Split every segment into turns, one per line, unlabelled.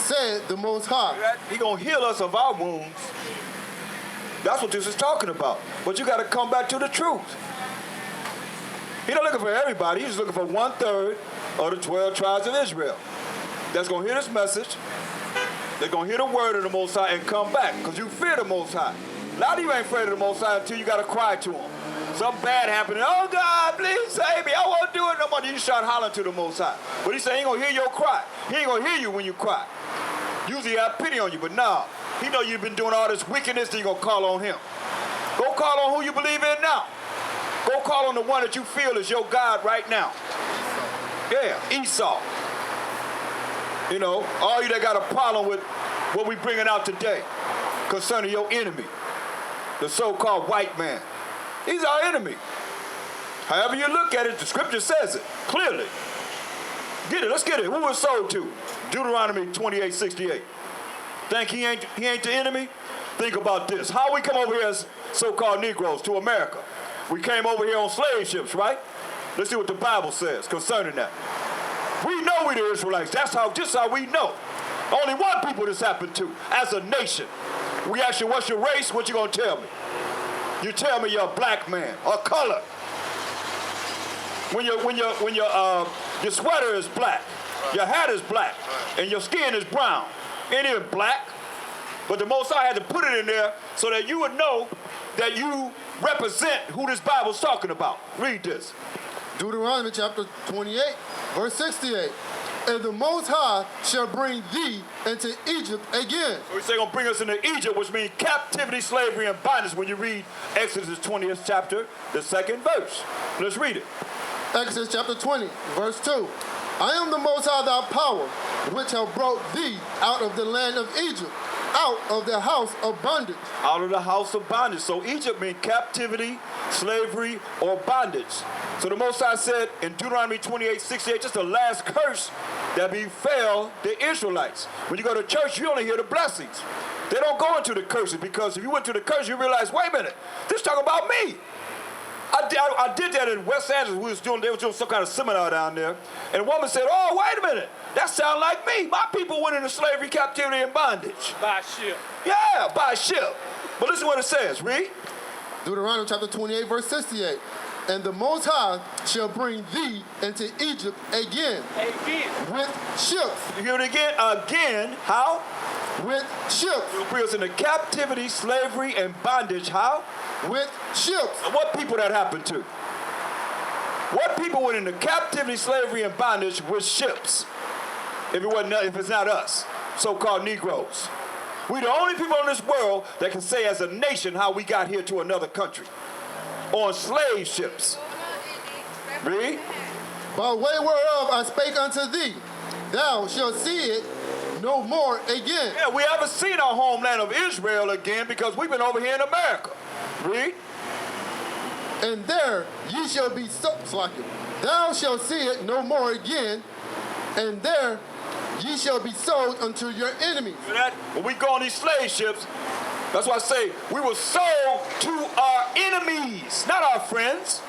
said the Most High.
He gonna heal us of our wounds. That's what this is talking about. But you got to come back to the truth. He's not looking for everybody. He's looking for 1/3 of the 12 tribes of Israel. That's gonna hear this message. They're gonna hear the word of the Most High and come back, because you fear the Most High. A lot of you ain't afraid of the Most High until you got to cry to him. Something bad happening. Oh, God, please save me. I won't do it no more. You start hollering to the Most High. But he said he ain't going to hear your cry. He ain't going to hear you when you cry. Usually he have pity on you, but nah. He know you've been doing all this wickedness, then you're going to call on him. Go call on who you believe in now. Go call on the one that you feel is your God right now. Yeah, Esau. You know, all you that got a problem with what we bringing out today concerning your enemy, the so-called white man. He's our enemy. However you look at it, the scripture says it clearly. Get it, let's get it. Who was sold to? Deuteronomy 28:68. Think he ain't the enemy? Think about this. How we come over here as so-called Negroes to America? We came over here on slave ships, right? Let's see what the Bible says concerning that. We know we the Israelites. Just how we know. Only one people this happened to as a nation. We ask you, what's your race? What you gonna tell me? You tell me you're a black man or color. When your sweater is black, your hat is black, and your skin is brown. Ain't even black. But the Most High had to put it in there so that you would know that you represent who this Bible's talking about. Read this.
Deuteronomy chapter 28, verse 68. And the Most High shall bring thee into Egypt again.
So he's saying gonna bring us into Egypt, which means captivity, slavery, and bondage when you read Exodus 20th chapter, the 2nd verse. Let's read it.
Exodus chapter 20, verse 2. I am the Most High thy power, which have brought thee out of the land of Egypt, out of the house of bondage.
Out of the house of bondage. So Egypt means captivity, slavery, or bondage. So the Most High said in Deuteronomy 28:68, just the last curse that befell the Israelites. When you go to church, you only hear the blessings. They don't go into the curses, because if you went to the curse, you realize, wait a minute, this talking about me. I did that in West Angeles. They were doing some kind of seminar down there. And a woman said, oh, wait a minute. That sounds like me. My people went into slavery, captivity, and bondage.
By ship.
Yeah, by ship. But listen what it says. Read.
Deuteronomy chapter 28, verse 68. And the Most High shall bring thee into Egypt again.
Again.
With ships.
You hear it again? Again. How?
With ships.
You'll bring us into captivity, slavery, and bondage. How?
With ships.
And what people that happened to? What people went into captivity, slavery, and bondage with ships? If it's not us, so-called Negroes. We the only people in this world that can say as a nation how we got here to another country. On slave ships. Read.
By way whereof I spake unto thee, thou shalt see it no more again.
Yeah, we haven't seen our homeland of Israel again because we've been over here in America. Read.
And there ye shall be thou shalt see it no more again, and there ye shall be sold unto your enemies.
You know that? When we go on these slave ships, that's why I say we were sold to our enemies, not our friends.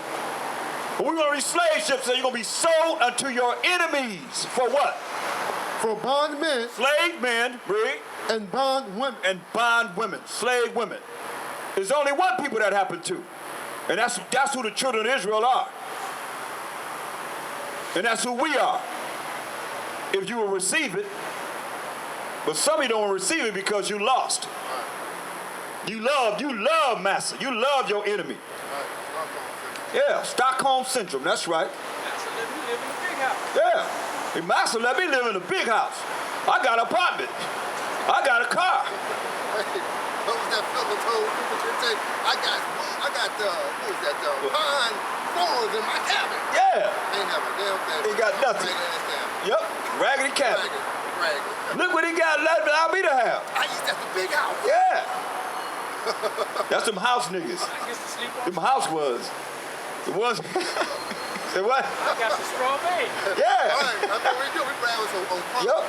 When we go on these slave ships, you're going to be sold unto your enemies. For what?
For bondmen.
Slave men, read.
And bond women.
And bond women, slave women. There's only one people that happened to. And that's who the children of Israel are. And that's who we are. If you will receive it. But some of you don't receive it because you lost. You love massa. You love your enemy. Yeah, Stockholm Syndrome, that's right.
Massa let me live in a big house.
Yeah, massa let me live in a big house. I got an apartment. I got a car.
What was that fella told people? I got pine thorns in my cabin.
Yeah.
Ain't have a damn thing.
He got nothing. Yep, raggedy cabin.
Raggedy.
Look what he got left allow me to have.
I used to have the big house.
Yeah. That's them house niggas.
I guess to sleep on.
Them house was. It was. Say what?
I got some straw bed.
Yeah.
All right, that's what we do. We brag on crumbs.
Yep.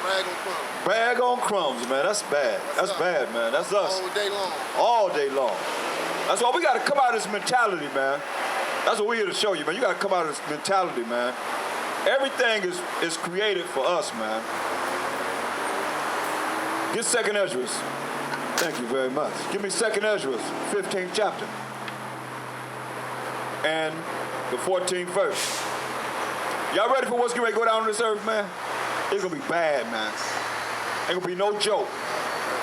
Brag on crumbs.
Brag on crumbs, man. That's bad. That's bad, man. That's us.
All day long.
All day long. That's why we got to come out of this mentality, man. That's what we're here to show you, man. You got to come out of this mentality, man. Everything is created for us, man. Get 2nd Ezra. Thank you very much. Give me 2nd Ezra, 15th chapter. And the 14th verse. Y'all ready for what's going to go down on this earth, man? It's going to be bad, man. Ain't going to be no joke.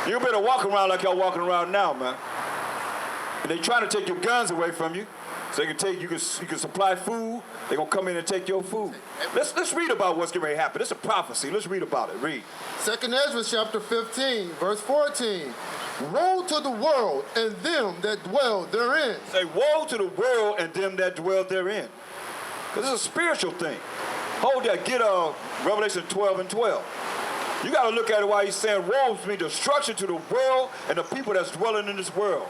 You better walk around like y'all walking around now, man. And they trying to take your guns away from you. So they can take, you can supply food. They're going to come in and take your food. Let's read about what's going to happen. It's a prophecy. Let's read about it. Read.
2nd Ezra chapter 15, verse 14. Woe to the world and them that dwell therein.
Say, woe to the world and them that dwell therein. Because it's a spiritual thing. Hold that. Get Revelation 12 and 12. You got to look at it while he's saying woe means destruction to the world and the people that's dwelling in this world.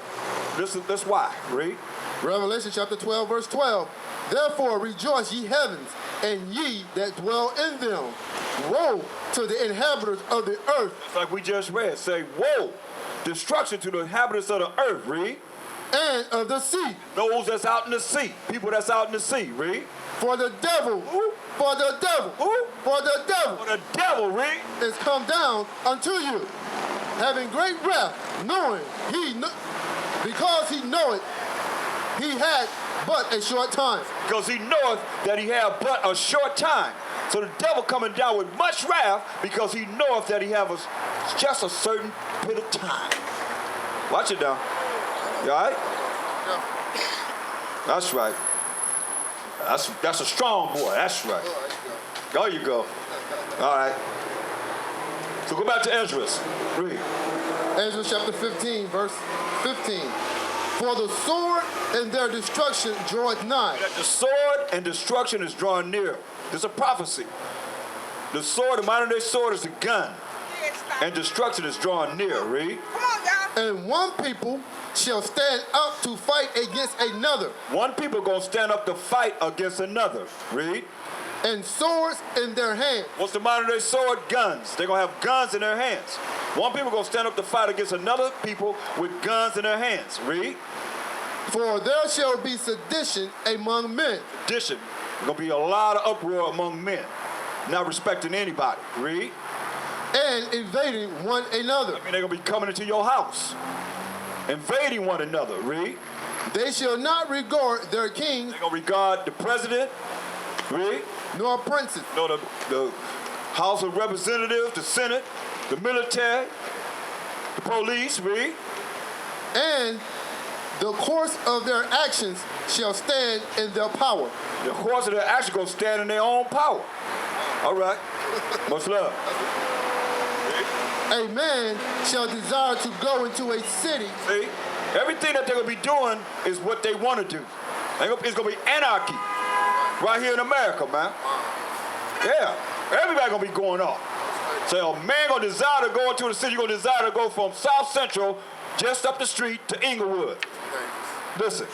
That's why. Read.
Revelation chapter 12, verse 12. Therefore rejoice, ye heavens, and ye that dwell in them. Woe to the inhabitants of the earth.
It's like we just read. Say, woe, destruction to the inhabitants of the earth. Read.
And of the sea.
Those that's out in the sea. People that's out in the sea. Read.
For the devil.
Ooh.
For the devil.
Ooh.
For the devil.
For the devil, read.
Is come down unto you, having great wrath, knowing because he knoweth he had but a short time.
Because he knoweth that he had but a short time. So the devil coming down with much wrath because he knoweth that he have just a certain bit of time. Watch it now. You all right?
Yeah.
That's right. That's a strong boy. That's right. There you go. All right. So go back to Ezra. Read.
Ezra chapter 15, verse 15. For the sword and their destruction draweth nigh.
That the sword and destruction is drawing near. There's a prophecy. The sword, the modern day sword, is the gun. And destruction is drawing near. Read.
Come on, y'all.
And one people shall stand up to fight against another.
One people going to stand up to fight against another. Read.
And swords in their hands.
What's the modern day sword? Guns. They're going to have guns in their hands. One people going to stand up to fight against another people with guns in their hands. Read.
For there shall be sedition among men.
Sedition. There's going to be a lot of uproar among men. Not respecting anybody. Read.
And invading one another.
I mean, they're going to be coming into your house. Invading one another. Read.
They shall not regard their kings.
They're going to regard the president. Read.
Nor princes.
No, the House of Representatives, the Senate, the military, the police. Read.
And the course of their actions shall stand in their power.
The course of their action going to stand in their own power. All right. Much love.
A man shall desire to go into a city.
See? Everything that they're going to be doing is what they want to do. It's going to be anarchy right here in America, man. Yeah. Everybody going to be going off. So a man going to desire to go into the city, going to desire to go from South Central just up the street to Inglewood. Listen.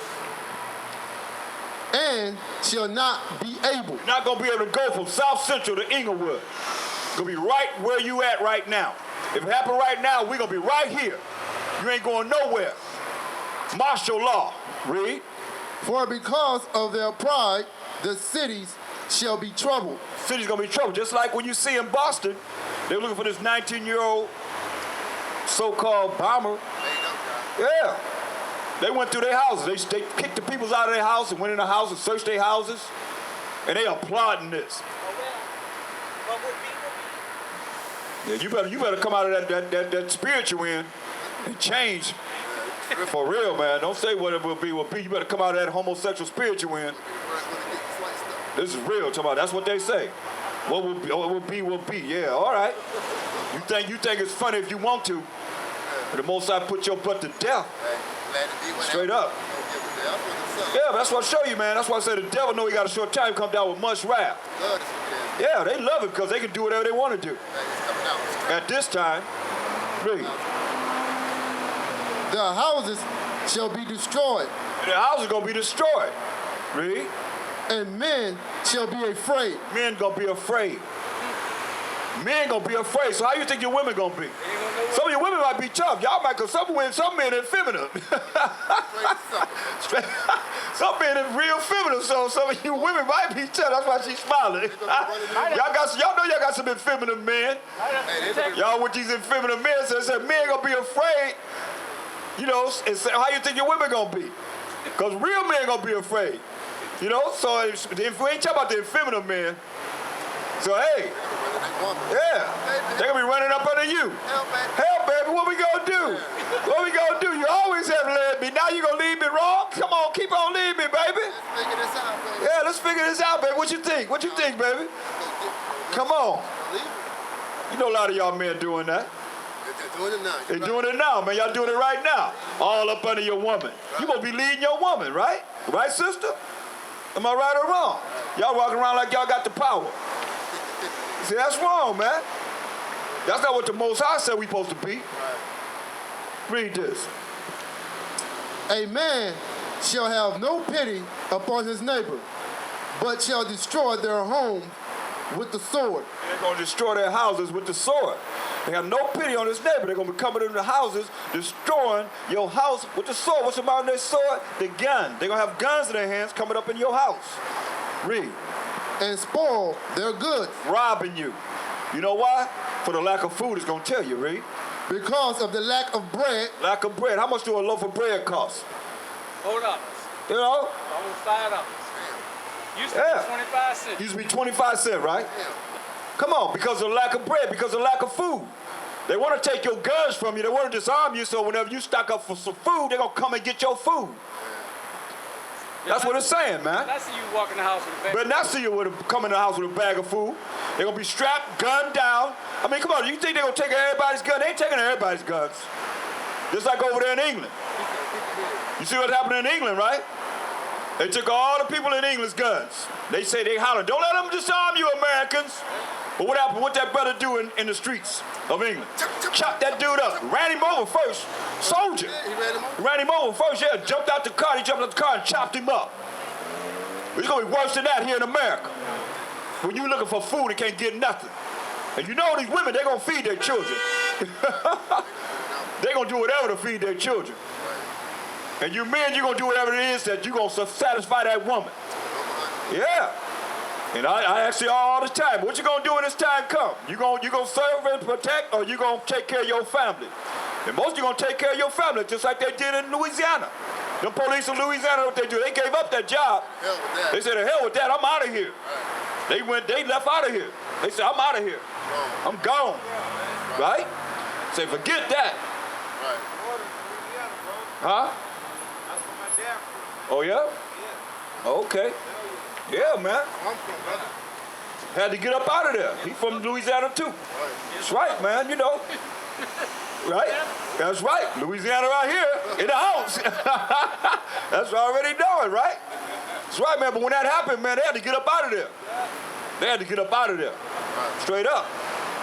And shall not be able.
You're not going to be able to go from South Central to Inglewood. It's going to be right where you at right now. If it happened right now, we're going to be right here. You ain't going nowhere. Martial law. Read.
For because of their pride, the cities shall be troubled.
City's going to be troubled. Just like when you see in Boston, they're looking for this 19-year-old so-called bomber. Yeah. They went through their houses. They kicked the peoples out of their house and went in the house and searched their houses. And they applauding this. Yeah, you better come out of that spirit you in and change. For real, man. Don't say what it will be. You better come out of that homosexual spirit you in. This is real. That's what they say. What will be, will be. Yeah, all right. You think it's funny if you want to. But the Most High put your butt to death. Straight up. Yeah, that's what I show you, man. That's why I say the devil know he got a short time, come down with much wrath. Yeah, they love it because they can do whatever they want to do. At this time, read.
Their houses shall be destroyed.
And their houses going to be destroyed. Read.
And men shall be afraid.
Men going to be afraid. Men gonna be afraid. So how you think your women gonna be? Some of your women might be tough. Y'all might, cause some men effeminate. Some men are real feminine. So some of you women might be tough. That's why she's smiling. y'all know y'all got some effeminate men. Y'all with these effeminate men. So they said men gonna be afraid. You know, and say, how you think your women gonna be? Cause real men gonna be afraid. You know, so if we ain't talking about the effeminate men, so hey, yeah, they gonna be running up under you. Hell, baby, what we gonna do? What we gonna do? You always have led me. Now you gonna lead me wrong? Come on, keep on leading me, baby.
Let's figure this out, baby.
Yeah, let's figure this out, baby. What you think? What you think, baby? Come on. You know a lot of y'all men doing that.
They're doing it now.
They're doing it now, man. Y'all doing it right now. All up under your woman. You gonna be leading your woman, right? Right, sister? Am I right or wrong? Y'all walking around like y'all got the power. See, that's wrong, man. That's not what the Most High said we supposed to be. Read this.
A man shall have no pity upon his neighbor, but shall destroy their home with the sword.
They're going to destroy their houses with the sword. They have no pity on his neighbor. They're going to be coming into the houses, destroying your house with the sword. What's about their sword? The gun. They're going to have guns in their hands coming up in your house. Read.
And spoil their goods.
Robbing you. You know why? For the lack of food, it's going to tell you, read.
Because of the lack of bread.
Lack of bread. How much do a loaf of bread cost?
$4.
You know?
Almost $5. Used to be 25 cents.
Used to be 25 cents, right? Come on, because of the lack of bread, because of the lack of food. They want to take your guns from you. They want to disarm you, so whenever you stock up for some food, they're going to come and get your food. That's what it's saying, man.
I see you walk in the house with a bag.
But not see you come in the house with a bag of food. They're going to be strapped, gunned down. I mean, come on, you think they're going to take everybody's gun? They ain't taking everybody's guns. Just like over there in England. You see what's happening in England, right? They took all the people in England's guns. They say they holler, don't let them disarm you, Americans. But what happened? What that brother do in the streets of England? Chopped that dude up. Ran him over first. Soldier. He ran him over first, yeah. Jumped out the car. He jumped out the car and chopped him up. It's going to be worse than that here in America. When you looking for food and can't get nothing. And you know these women, they're going to feed their children. They're going to do whatever to feed their children. And you men, you're going to do whatever it is that you're going to satisfy that woman. Yeah. And I ask you all the time, what you going to do when this time comes? You going to serve and protect, or you going to take care of your family? And most of you going to take care of your family, just like they did in Louisiana. The police in Louisiana, what they do, they gave up that job.
Hell with that.
They said, the hell with that, I'm out of here. They left out of here. They said, I'm out of here. I'm gone. Right? Say, forget that. Huh? Oh, yeah? Okay. Yeah, man. Had to get up out of there. He from Louisiana, too. That's right, man, you know. Right? That's right. Louisiana right here in the house. That's already knowing, right? That's right, man. But when that happened, man, they had to get up out of there. They had to get up out of there. Straight up.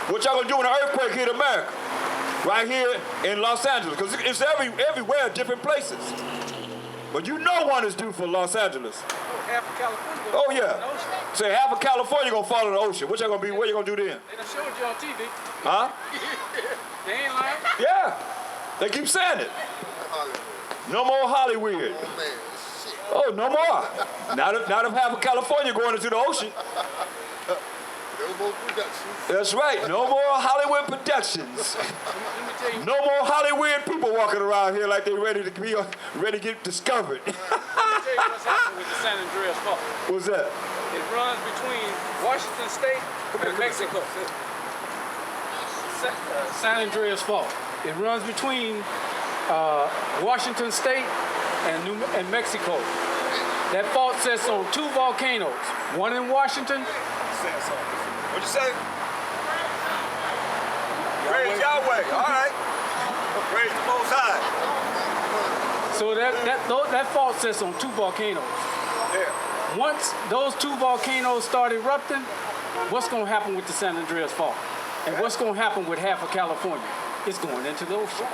What y'all gonna do when an earthquake hit America? Right here in Los Angeles. Because it's everywhere, different places. But you know one is due for Los Angeles.
Half of California.
Oh, yeah. Say half of California gonna fall in the ocean. What y'all gonna be? What you gonna do then?
They done showed you on TV.
Huh?
They ain't lying.
Yeah. They keep saying it. No more Hollywood. Oh, no more. Not if half of California going into the ocean. That's right. No more Hollywood productions. No more Hollywood people walking around here like they ready to get discovered.
Let me tell you what's happening with the San Andreas Fault.
What's that?
It runs between Washington State and Mexico. San Andreas Fault. It runs between Washington State and Mexico. That fault sits on two volcanoes. One in Washington.
What'd you say? Praise Yahweh. All right. Praise the Most High.
So that fault sits on two volcanoes.
Yeah.
Once those two volcanoes start erupting, what's going to happen with the San Andreas Fault? And what's going to happen with half of California? It's going into the ocean.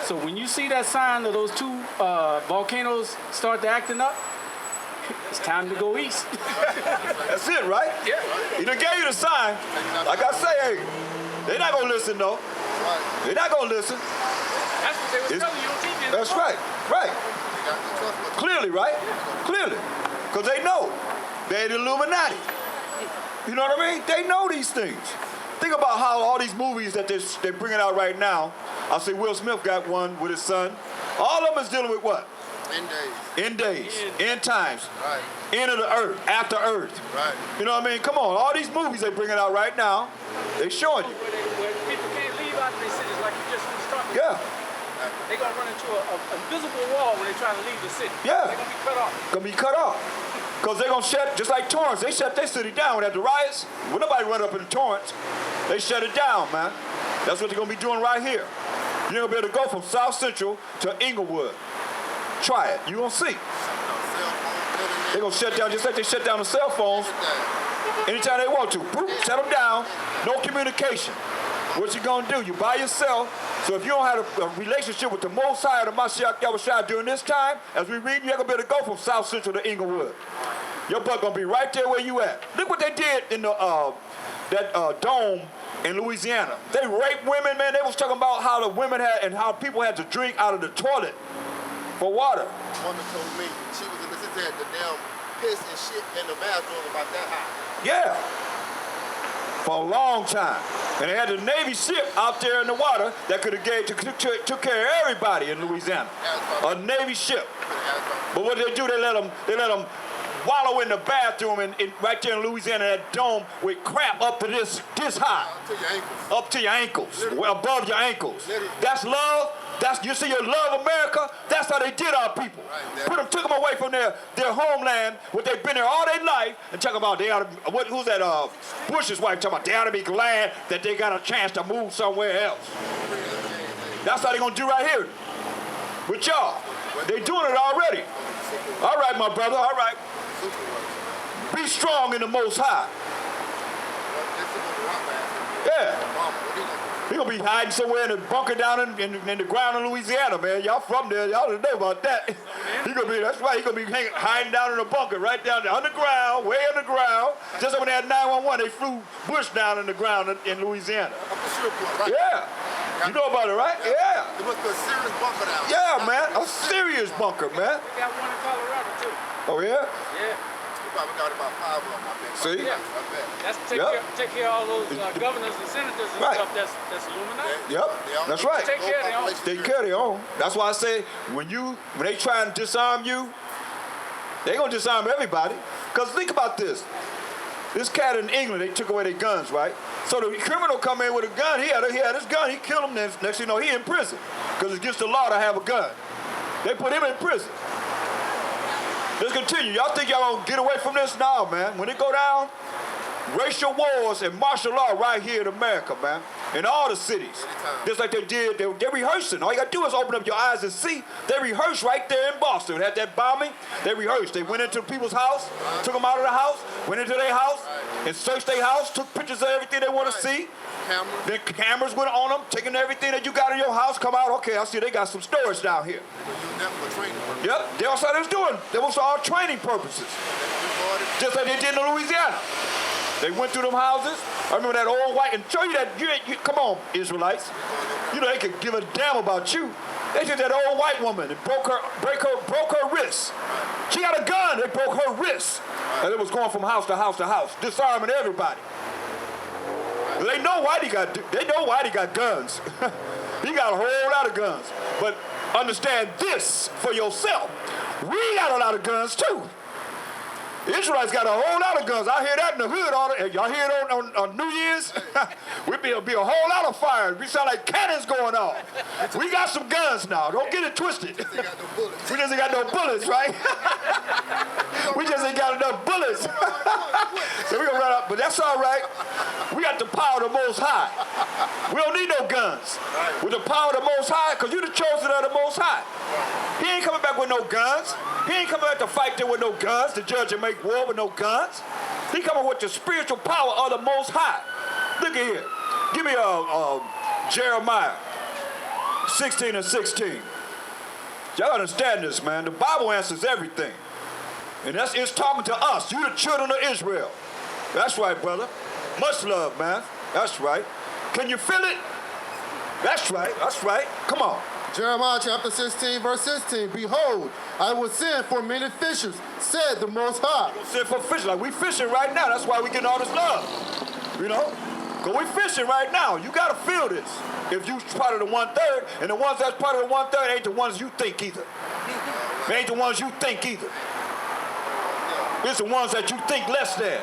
So when you see that sign of those two volcanoes start to acting up, It's time to go east.
That's it, right?
Yeah.
He done gave you the sign. Like I say, hey, they're not going to listen, though.
Right.
They're not going to listen.
That's what they were telling you on TV.
That's right, right.
You got to trust what
Clearly, right? Clearly. Because they know. They're the Illuminati. You know what I mean? They know these things. Think about how all these movies that they're bringing out right now. I see Will Smith got one with his son. All of them is dealing with what?
End days.
End times.
Right.
End of the earth, after earth.
Right.
You know what I mean? Come on, all these movies they bringing out right now, they showing you.
Where people can't leave out their cities like you just was talking
Yeah.
about. They're going to run into an invisible wall when they're trying to leave the city.
Yeah.
They're going to be cut off.
Gonna be cut off. Because they're gonna shut, just like Torrance, they shut their city down at the riots. When nobody run up in Torrance, they shut it down, man. That's what they're gonna be doing right here. You're gonna be able to go from South Central to Inglewood. Try it, you're gonna see. They're gonna shut down, just like they shut down the cell phones anytime they want to. Boop, shut them down, no communication. What you gonna do? You by yourself. So if you don't have a relationship with the Most High or the Mashiach Yahushua during this time, as we read, you're gonna be able to go from South Central to Inglewood. Your butt gonna be right there where you at. Look what they did in the that dome in Louisiana. They raped women, man. They was talking about how the women had and how people had to drink out of the toilet for water.
A woman told me she was in Mississippi, had the damn piss and shit in the bathroom about that high.
Yeah. For a long time. And they had the Navy ship out there in the water that could have took care of everybody in Louisiana. A Navy ship. But what they do, they let them wallow in the bathroom right there in Louisiana, that dome with crap up to this high.
Up to your ankles.
Up to your ankles. Well, above your ankles.
Literally.
That's love. You see, you love America. That's how they did our people.
Right,
Took them away from their homeland, what they've been there all their life, and talk about they ought to, who's that? Bush's wife talking about they ought to be glad that they got a chance to move somewhere else. That's how they gonna do right here with y'all. They doing it already. All right, my brother. All right. Be strong in the Most High. Yeah. He gonna be hiding somewhere in a bunker down in the ground in Louisiana, man. Y'all from there, y'all don't know about that. That's right, he gonna be hiding down in a bunker right down there underground, way underground. Just like when they had 911, they flew Bush down in the ground in Louisiana.
Right?
Yeah. You know about it, right? Yeah.
It must be a serious bunker down there.
Yeah, man. A serious bunker, man.
They got one in Colorado, too.
Oh, yeah?
Yeah.
We probably got about 5 of them, I bet.
See?
Yeah. That's to take care of all those governors and senators and
Right.
stuff that's Illuminati.
Yep. That's right.
Take care of their own.
Take care of their own. That's why I say when they try and disarm you, they gonna disarm everybody. Cause think about this. This cat in England, they took away their guns, right? So the criminal come in with a gun. He had his gun. He killed him. Next thing you know, he in prison because it's against the law to have a gun. They put him in prison. Let's continue. Y'all think y'all gonna get away from this? No, man. When it go down, racial wars and martial law right here in America, man. In all the cities. Just like they did, they're rehearsing. All you gotta do is open up your eyes and see. They rehearsed right there in Boston. Had that bombing, they rehearsed. They went into people's house, took them out of the house, went into their house, and searched their house, took pictures of everything they want to see.
Cameras.
Then cameras went on them, taking everything that you got in your house, come out, okay, I see they got some storage down here.
Use that for training purposes.
Yep, they also they was doing. They was all training purposes. Just like they did in Louisiana. They went through them houses. I remember that old white, and show you that, come on, Israelites. You know, they could give a damn about you. They did that old white woman and broke her wrist. She had a gun, they broke her wrist. And it was going from house to house to house, disarming everybody. They know why he got guns. He got a whole lot of guns. But understand this for yourself. We got a lot of guns too. Israelites got a whole lot of guns. I hear that in the hood. Y'all hear it on New Year's? We'll be a whole lot of fire. We sound like cannons going off. We got some guns now. Don't get it twisted.
They got no bullets.
We just ain't got no bullets, right? We just ain't got enough bullets. So we gonna run up, but that's all right. We got the power of the Most High. We don't need no guns. With the power of the Most High, because you the chosen of the Most High. He ain't coming back with no guns. He ain't coming back to fight there with no guns, to judge and make war with no guns. He coming with the spiritual power of the Most High. Look at here. Give me Jeremiah 16:16. Y'all understand this, man. The Bible answers everything. And it's talking to us, you the children of Israel. That's right, brother. Much love, man. That's right. Can you feel it? That's right. That's right. Come on.
Jeremiah chapter 16, verse 16. Behold, I will send for many fishers, said the Most High.
We'll send for fishing. Like we fishing right now. That's why we getting all this love. You know? Because we fishing right now. You got to feel this. If you part of the 1/3, and the ones that's part of the 1/3 ain't the ones you think either. They ain't the ones you think either. It's the ones that you think less than.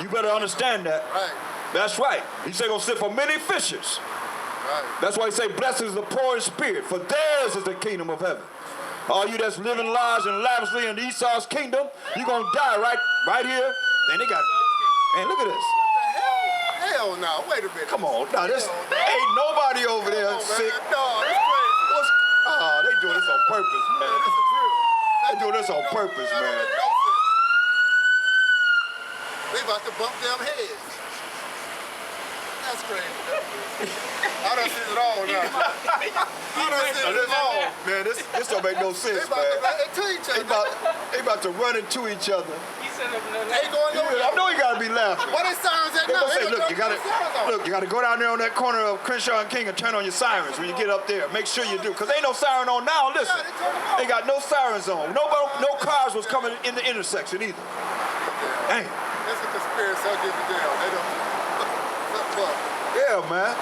You better understand that.
Right.
That's right. He said gonna sit for many fishers.
Right.
That's why he say, blessed is the poor in spirit, for theirs is the kingdom of heaven. All you that's living large and lavishly in Esau's kingdom, you gonna die right here. And they got, man, look at this.
Hell no, wait a minute.
Come on, now this ain't nobody over there sick.
No, it's crazy.
Oh, they doing this on purpose, man.
This is real.
They doing this on purpose, man.
They about to bump them heads. That's crazy. I done seen it all now. I done seen it all.
Man, this don't make no sense,
They about to
man.
run into each other.
They about to run into each other.
He said up in the
They going nowhere.
I know you gotta be laughing.
What is sirens at
They
now?
gonna say,
They
look,
gonna
you gotta go down there on that corner of Crenshaw and King and turn on your sirens when you get up there. Make sure you do, cause ain't no siren on now. Listen,
Yeah, they turn them on.
they got no sirens on. No cars was coming in the intersection either. Dang.
That's a conspiracy. I'll give you down. They don't.
Yeah, man.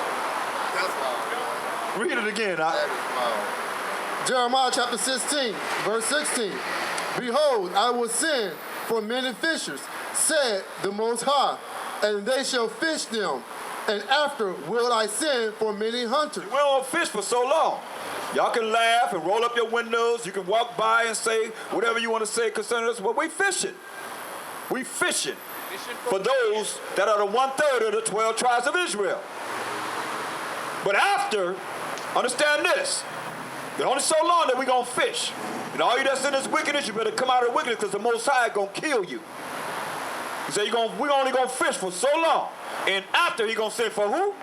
That's wild.
Read it again.
That is wild. Jeremiah chapter 16, verse 16. Behold, I will send for many fishers, said the Most High, and they shall fish them. And after will I send for many hunters.
We don't fish for so long. Y'all can laugh and roll up your windows. You can walk by and say whatever you want to say concerning us. But we fishing. We fishing for those that are the 1/3 of the 12 tribes of Israel. But after, understand this. There's only so long that we going to fish. And all you that's in this wickedness, you better come out of the wickedness because the Most High going to kill you. He said, we're only going to fish for so long. And after, he going to send for who?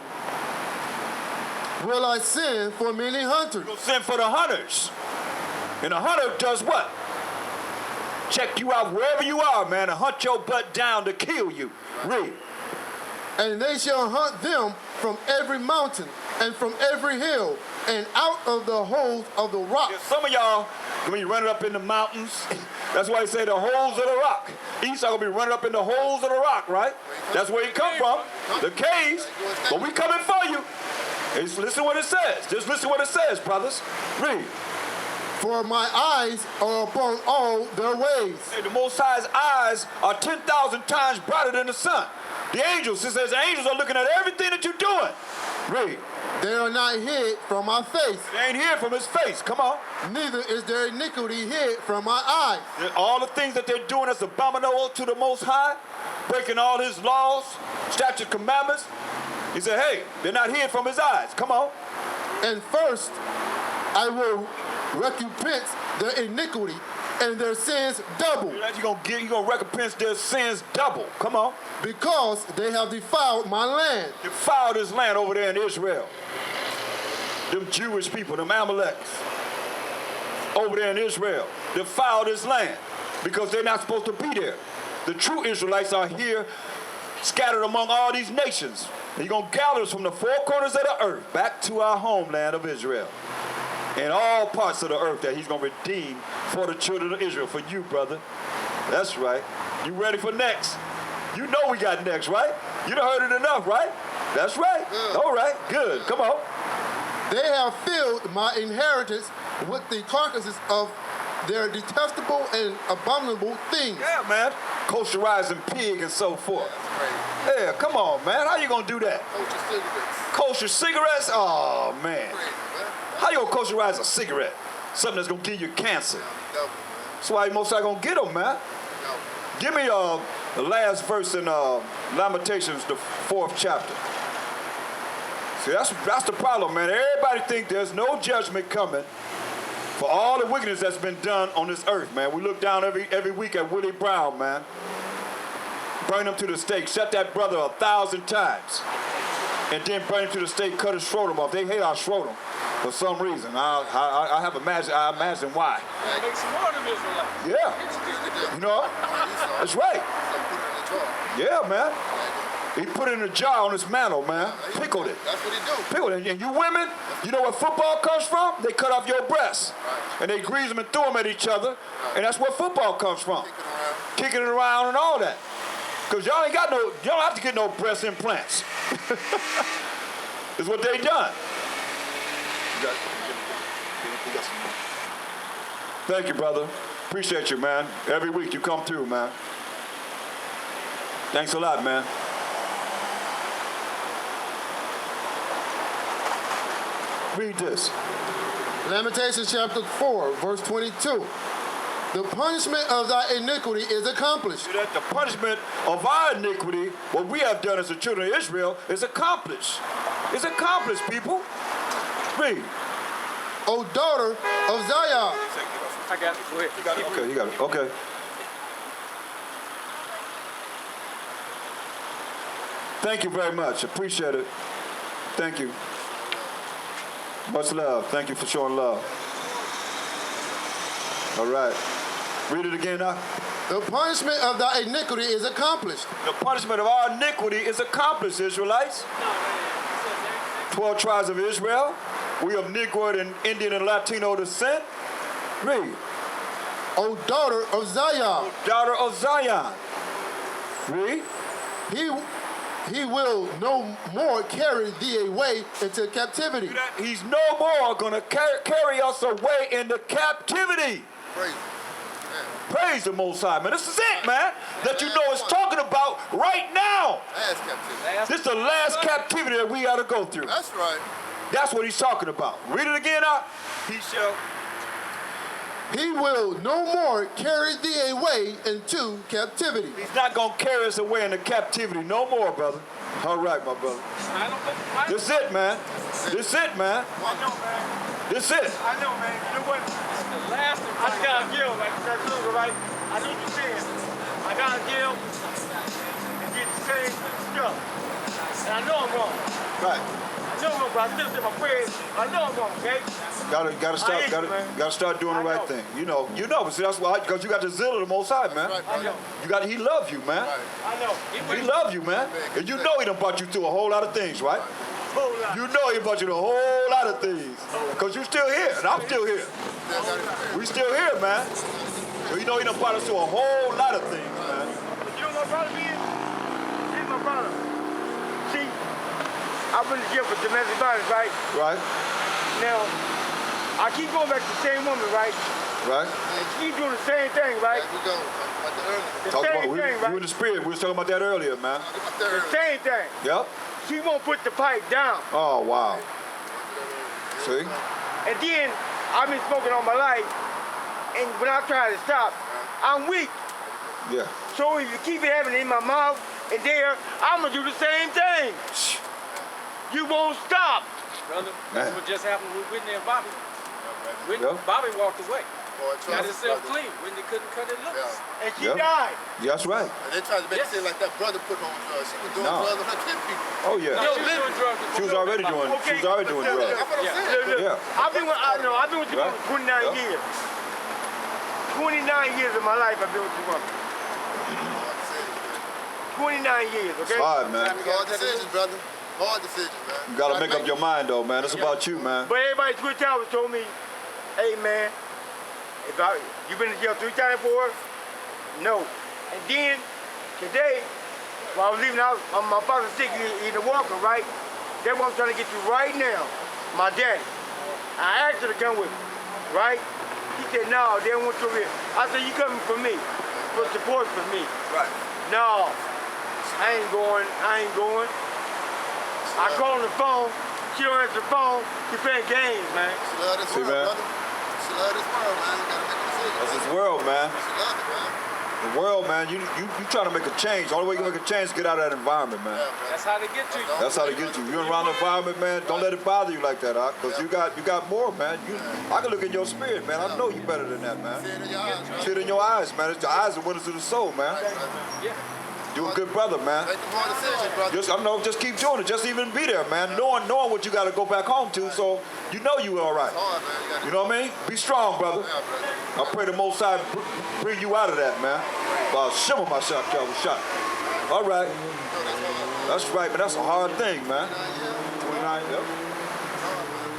Will I send for many hunters.
He going to send for the hunters. And the hunter does what? Check you out wherever you are, man, and hunt your butt down to kill you. Read.
And they shall hunt them from every mountain and from every hill and out of the holes of the rock.
Yeah, some of y'all, when you running up in the mountains, that's why they say the holes of the rock. Esau gonna be running up in the holes of the rock, right? That's where he come from, the caves. But we coming for you. Just listen what it says. Just listen what it says, brothers. Read.
For my eyes are upon all their ways.
Hey, the Most High's eyes are 10,000 times brighter than the sun. The angels, it says the angels are looking at everything that you're doing. Read.
They are not hid from my face.
They ain't hid from his face. Come on.
Neither is their iniquity hid from my eyes.
And all the things that they're doing that's abominable to the Most High, breaking all his laws, statutes, commandments. He said, hey, they're not hid from his eyes. Come on.
And first, I will recompense their iniquity and their sins double.
You're gonna recompense their sins double. Come on.
Because they have defiled my land.
Defiled his land over there in Israel. Them Jewish people, them Amaleks, over there in Israel, defiled his land because they're not supposed to be there. The true Israelites are here scattered among all these nations. He's going to gather us from the four corners of the earth back to our homeland of Israel. And all parts of the earth that he's going to redeem for the children of Israel, for you, brother. That's right. You ready for next? You know we got next, right? You done heard it enough, right? That's right. All right, good. Come on.
They have filled my inheritance with the carcasses of their detestable and abominable things.
Yeah, man. Kosherizing pig and so forth.
That's crazy.
Yeah, come on, man. How you going to do that?
Kosher cigarettes.
Kosher cigarettes? Oh, man.
Crazy, man.
How you going to kosherize a cigarette? Something that's going to give you cancer.
Double, man.
That's why most are going to get them, man.
Double.
Give me the last verse in Lamentations, the 4th chapter. See, that's the problem, man. Everybody think there's no judgment coming for all the wickedness that's been done on this earth, man. We look down every week at Willie Brown, man. Burn him to the stake. Shut that brother 1,000 times. and then bring him to the state, cut his scrotum off. They hate our scrotum for some reason. I imagine why.
Make some more of them Israelites.
Yeah. You know? That's right. Yeah, man. He put it in a jar on his mantle, man. Pickled it.
That's what he do.
Pickled it. And you women, you know where football comes from? They cut off your breasts. And they grease them and throw them at each other. And that's where football comes from. Kicking it around and all that. Because y'all ain't got y'all don't have to get no breast implants. It's what they done. Thank you, brother. Appreciate you, man. Every week you come through, man. Thanks a lot, man. Read this.
Lamentations chapter 4, verse 22. The punishment of thy iniquity is accomplished.
See that the punishment of our iniquity, what we have done as the children of Israel, is accomplished. It's accomplished, people. Read.
O daughter of Zion.
I got it. Go ahead.
You got it? Okay, you got it. Okay. Thank you very much. Appreciate it. Thank you. Much love. Thank you for showing love. All right. Read it again now.
The punishment of thy iniquity is accomplished.
The punishment of our iniquity is accomplished, Israelites. 12 tribes of Israel. We of Negro and Indian and Latino descent. Read.
O daughter of Zion.
Daughter of Zion. Read.
He will no more carry thee away into captivity.
He's no more going to carry us away into captivity.
Praise.
Praise the Most High, man. This is it, man. That you know it's talking about right now.
Last captivity.
This is the last captivity that we got to go through.
That's right.
That's what he's talking about. Read it again out.
He will no more carry thee away into captivity.
He's not going to carry us away into captivity no more, brother. All right, my brother. This is it, man. This is it, man.
I know, man.
This is it.
I know, man. You know what? The last I just got to give, like that look, right? I know what you're saying. I got to give and get the same stuff. And I know I'm wrong.
Right.
I know I'm wrong, but I still say my prayers. I know I'm wrong, okay?
Gotta start doing the right thing. You know. But see, that's why, because you got the zeal of the Most High, man.
I know.
He loves you, man.
I know.
He loves you, man. And you know he done brought you through a whole lot of things, right?
Whole lot.
You know he brought you through a whole lot of things. Because you still here, and I'm still here. We still here, man. So you know he done brought us through a whole lot of things, man.
You know what my problem is? He's my problem. See, I've been in jail for domestic violence, right?
Right?
Now, I keep going back to the same woman, right?
Right?
And she keep doing the same thing, right?
There we go. Like the earlier.
The
Talk
same
about,
thing,
we
right?
in the spirit. We was talking about that earlier, man.
The same thing.
Yep.
She won't put the pipe down.
Oh, wow. See?
And then, I've been smoking all my life, and when I try to stop, I'm weak.
Yeah.
So if you keep having it in my mouth and there, I'm gonna do the same thing. You won't stop.
Brother,
Man.
that's what just happened with Whitney and Bobby.
Yeah.
Bobby walked away.
Boy,
Got
trust
himself
brother.
clean. Whitney couldn't cut it loose.
Yeah.
And she
Yep.
died.
Yeah, that's right.
And they tried to make it seem like that brother put on drugs. She was doing
No.
drugs on her 10 people.
Oh, yeah.
No, she was doing drugs.
She was already doing,
Okay,
she was already doing
but
drugs.
That's what I'm
Yeah.
saying.
Look,
Yeah.
I've been with you
Right.
for 29
Yeah.
years. 29 years of my life I've been with you woman. 29 years, okay?
It's hard, man.
Hard decisions, brother. Hard decisions, man.
You gotta make up your mind, though, man. It's about you, man.
But everybody Twin Towers told me, hey man, you been in jail 3 times before? No. And then today, while I was leaving the house, my father's sick, he's a walker, right? That's what I'm trying to get you right now, my daddy. I asked her to come with me, right? He said, no, they don't want you over here. I said, you coming for me, for support for me.
Right.
No, I ain't going. I call on the phone, she don't answer the phone, she playing games, man.
She love this
See,
world,
man?
brother. She love this world, man. You gotta make a decision.
That's this world, man.
She love it, man.
The world, man, you trying to make a change. The only way you can make a change is get out of that environment, man.
Yeah, man.
That's how they get to you.
That's how they get you. You're around the environment, man. Don't let it bother you like that, because you got more, man. I can look in your spirit, man. I know you better tthan that, man.
See it in your eyes, right?
See it in your eyes, man. It's your eyes are windows to the soul, man.
Yeah.
You a good brother, man.
Make the hard decision, brother.
Just keep doing it. Just even be there, man. Knowing what you got to go back home to, so you know you all right.
It's hard, man.
You know what I mean? Be strong, brother.
Yeah, brother.
I pray the Most High bring you out of that, man. Shimmer my shot, Calvin shot. All right. That's right, but that's a hard thing, man. 29, yep.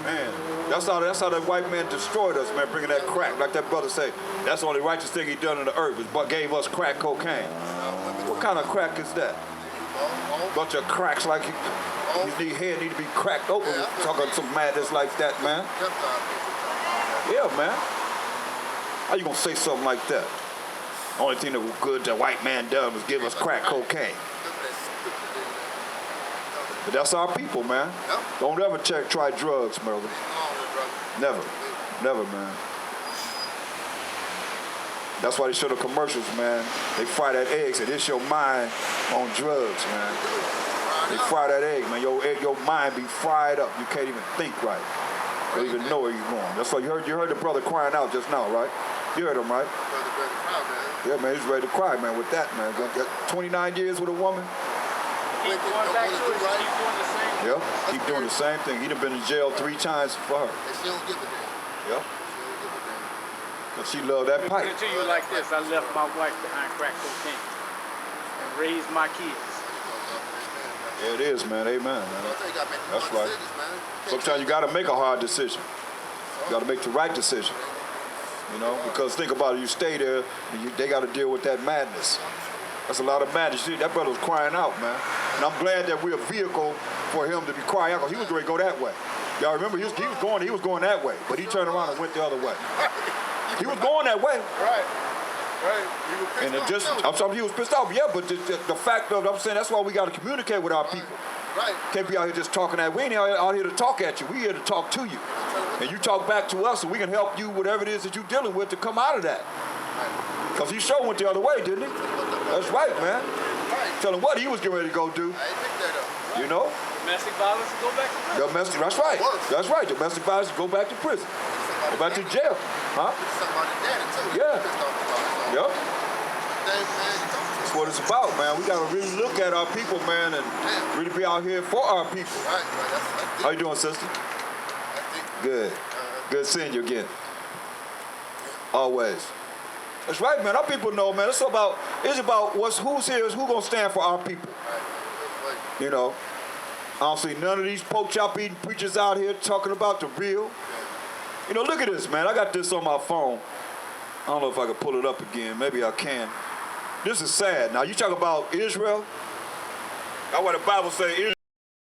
Man, that's how that white man destroyed us, man, bringing that crack. Like that brother say, that's the only righteous thing he done on the earth is but gave us crack cocaine. What kind of crack is that? Bunch of cracks like his head need to be cracked open. Talking some madness like that, man. Yeah, man. How you gonna say something like that? Only thing that was good the white man done was give us crack cocaine. But that's our people, man. Don't ever try drugs, brother. Never. Never, man. That's why they show the commercials, man. They fry that egg, say, this your mind on drugs, man. They fry that egg, man. Your mind be fried up. You can't even think right. You don't even know where you're going. That's why you heard the brother crying out just now, right? You heard him, right? Yeah, man, he's ready to cry, man, with that, man. 29 years with a woman.
Keep going back to it. Keep doing the same thing.
Yeah, keep doing the same thing. He done been in jail 3 times for her.
And she don't give a damn.
Yeah. But she loved that
Let
pipe.
me tell you like this. I left my wife behind crack cocaine and raised my kids.
Yeah, it is, man. Amen, man. That's right. Sometimes you got to make a hard decision. You got to make the right decision. You know, because think about it. You stay there, and they got to deal with that madness. That's a lot of madness. See, that brother was crying out, man. And I'm glad that we're a vehicle for him to be crying out, because he was ready to go that way. Y'all remember, he was going that way, but he turned around and went the other way. He was going that way.
Right.
And it just, I'm sorry, he was pissed off. Yeah, but the fact of, I'm saying, that's why we got to communicate with our people.
Right.
Can't be out here just talking at. We ain't out here to talk at you. We here to talk to you. And you talk back to us, so we can help you whatever it is that you're dealing with to come out of that. Because he sure went the other way, didn't he? That's right, man. Tell him what he was getting ready to go do. You know?
Domestic violence, go back to prison.
That's right. That's right. Domestic violence, go back to prison. Go back to jail. Huh? Yeah. Yep. That's what it's about, man. We got to really look at our people, man, and really be out here for our people. How you doing, sister? Good. Good seeing you again. Always. That's right, man. Our people know, man. It's about who's here, who's gonna stand for our people. You know. I don't see none of these pork chop eating preachers out here talking about the real. You know, look at this, man. I got this on my phone. I don't know if I can pull it up again. Maybe I can. This is sad. Now, you talk about Israel. That's what the Bible says.